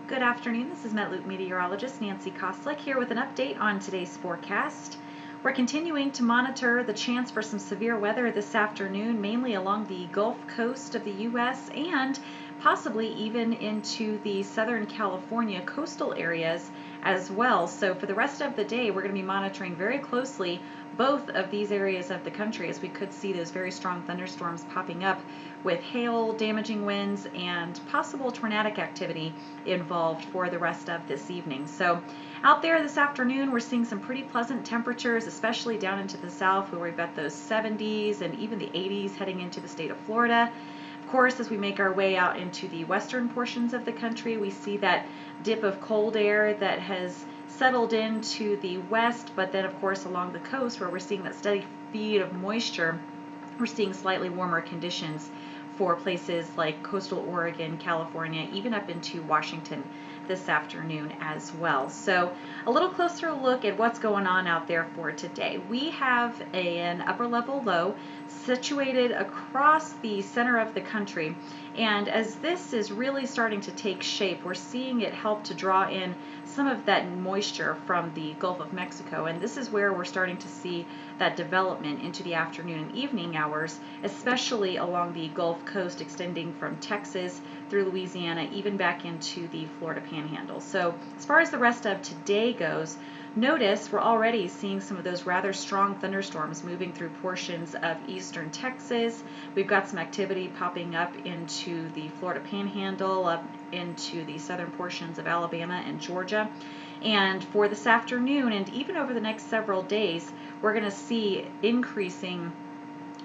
Good afternoon. This is Metloop meteorologist Nancy Koslick here with an update on today's forecast. We're continuing to monitor the chance for some severe weather this afternoon, mainly along the Gulf Coast of the U.S. and possibly even into the Southern California coastal areas as well. So for the rest of the day, we're going to be monitoring very closely both of these areas of the country, as we could see those very strong thunderstorms popping up with hail, damaging winds, and possible tornadic activity involved for the rest of this evening. So out there this afternoon, we're seeing some pretty pleasant temperatures, especially down into the south where we've got those 70s and even the 80s heading into the state of Florida. Of course, as we make our way out into the western portions of the country, we see that dip of cold air that has settled into the west, but then of course along the coast where we're seeing that steady feed of moisture, we're seeing slightly warmer conditions for places like coastal Oregon, California, even up into Washington this afternoon as well. So a little closer look at what's going on out there for today. We have an upper level low situated across the center of the country, and as this is really starting to take shape, we're seeing it help to draw in some of that moisture from the Gulf of Mexico, and this is where we're starting to see that development into the afternoon and evening hours, especially along the Gulf Coast extending from Texas through Louisiana, even back into the Florida Panhandle. So as far as the rest of today goes, notice we're already seeing some of those rather strong thunderstorms moving through portions of eastern Texas. We've got some activity popping up into the Florida Panhandle, up into the southern portions of Alabama and Georgia. And for this afternoon and even over the next several days, we're going to see increasing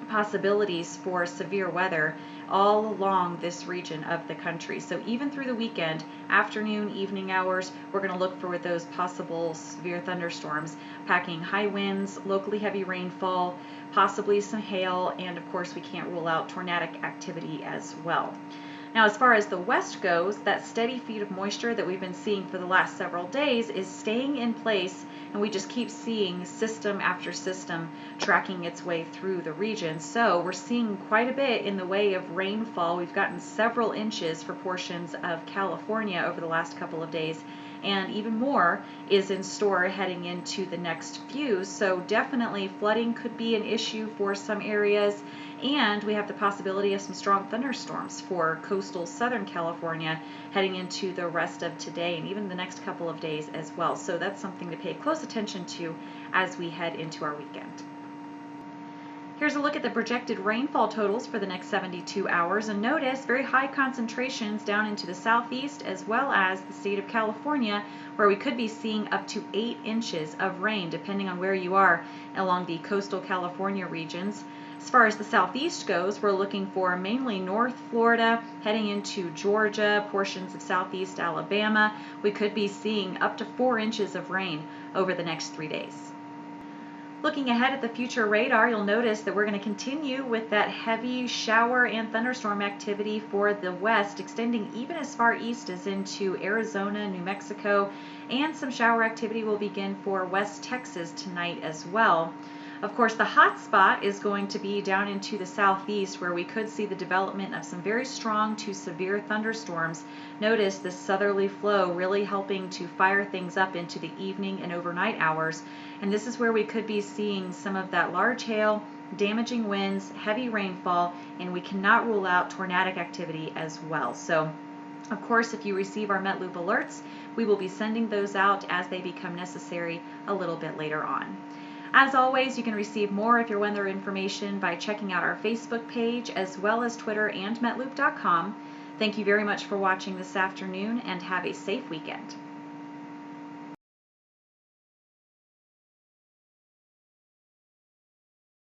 possibilities for severe weather all along this region of the country. So even through the weekend, afternoon, evening hours, we're going to look for those possible severe thunderstorms, packing high winds, locally heavy rainfall, possibly some hail, and of course we can't rule out tornadic activity as well. Now, as far as the west goes, that steady feed of moisture that we've been seeing for the last several days is staying in place, and we just keep seeing system after system tracking its way through the region. So we're seeing quite a bit in the way of rainfall. We've gotten several inches for portions of California over the last couple of days, and even more is in store heading into the next few. So definitely flooding could be an issue for some areas, and we have the possibility of some strong thunderstorms for coastal Southern California heading into the rest of today and even the next couple of days as well. So that's something to pay close attention to as we head into our weekend. Here's a look at the projected rainfall totals for the next 72 hours, and notice very high concentrations down into the southeast as well as the state of California, where we could be seeing up to 8 inches of rain depending on where you are along the coastal California regions. As far as the southeast goes, we're looking for mainly North Florida, heading into Georgia, portions of southeast Alabama. We could be seeing up to 4 inches of rain over the next 3 days. Looking ahead at the future radar, you'll notice that we're going to continue with that heavy shower and thunderstorm activity for the west, extending even as far east as into Arizona, New Mexico, and some shower activity will begin for West Texas tonight as well. Of course, the hot spot is going to be down into the southeast, where we could see the development of some very strong to severe thunderstorms. Notice the southerly flow really helping to fire things up into the evening and overnight hours. And this is where we could be seeing some of that large hail, damaging winds, heavy rainfall, and we cannot rule out tornadic activity as well. So, of course, if you receive our Metloop alerts, we will be sending those out as they become necessary a little bit later on. As always, you can receive more of your weather information by checking out our Facebook page as well as Twitter and Metloop.com. Thank you very much for watching this afternoon, and have a safe weekend.